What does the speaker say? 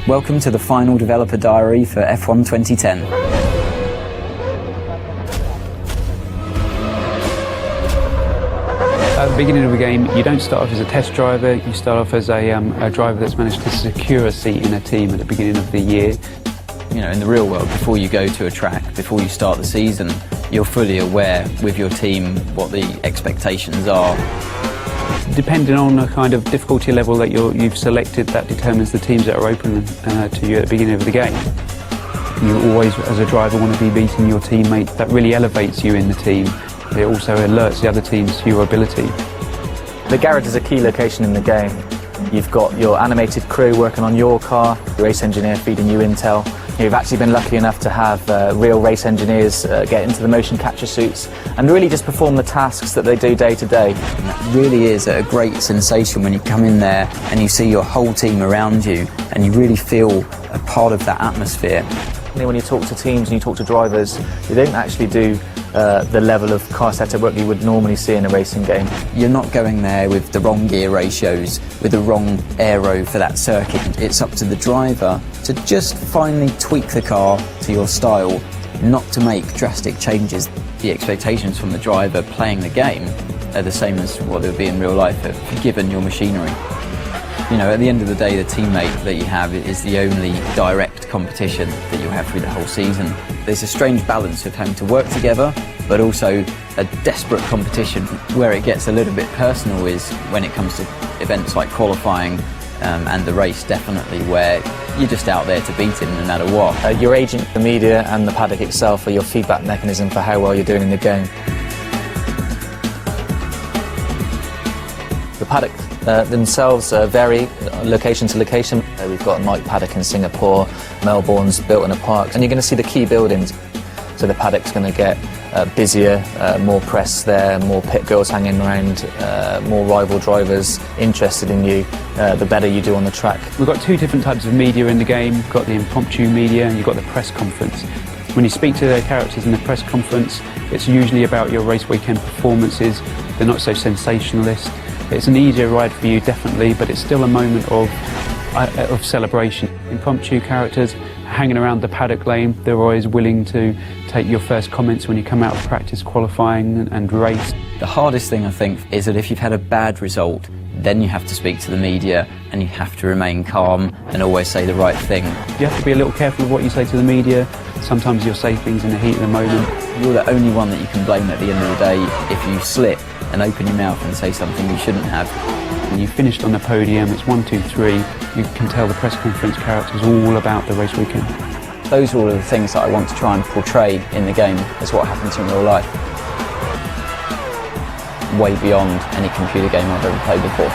Welcome to the final developer diary for F1 2010. At the beginning of the game, you don't start off as a test driver, you start off as a driver that's managed to secure a seat in a team at the beginning of the year. You know, in the real world, before you go to a track, before you start the season, you're fully aware with your team what the expectations are. Depending on the kind of difficulty level that you've selected, that determines the teams that are open to you at the beginning of the game. You always, as a driver, want to be beating your teammate. That really elevates you in the team. It also alerts the other teams to your ability. The garage is a key location in the game. You've got your animated crew working on your car, your race engineer feeding you intel. You've actually been lucky enough to have real race engineers get into the motion capture suits and really just perform the tasks that they do day to day. And that really is a great sensation when you come in there and you see your whole team around you and you really feel a part of that atmosphere. When you talk to teams and you talk to drivers, you don't actually do the level of car setup work you would normally see in a racing game. You're not going there with the wrong gear ratios, with the wrong aero for that circuit. It's up to the driver to just finally tweak the car to your style, not to make drastic changes. The expectations from the driver playing the game are the same as what they would be in real life, given your machinery. You know, at the end of the day, the teammate that you have is the only direct competition that you'll have through the whole season. There's a strange balance of having to work together, but also a desperate competition. Where it gets a little bit personal is when it comes to events like qualifying and the race, definitely, where you're just out there to beat him no matter what. Your agent, the media and the paddock itself are your feedback mechanism for how well you're doing in the game. The paddock themselves vary location to location. We've got a night paddock in Singapore, Melbourne's built in a park, and you're going to see the key buildings. So the paddock's going to get busier, more press there, more pit girls hanging around, more rival drivers interested in you, the better you do on the track. We've got two different types of media in the game. You've got the impromptu media and you've got the press conference. When you speak to the characters in the press conference, it's usually about your race weekend performances. They're not so sensationalist. It's an easier ride for you, definitely, but it's still a moment of celebration. Impromptu characters hanging around the paddock lane, they're always willing to take your first comments when you come out of practice qualifying and race. The hardest thing, I think, is that if you've had a bad result, then you have to speak to the media and you have to remain calm and always say the right thing. You have to be a little careful of what you say to the media. Sometimes you'll say things in the heat of the moment. You're the only one that you can blame at the end of the day if you slip and open your mouth and say something you shouldn't have. When you finished on the podium, it's 1, 2, 3. You can tell the press conference characters all about the race weekend. Those are all of the things that I want to try and portray in the game as what happens in real life. Way beyond any computer game I've ever played before.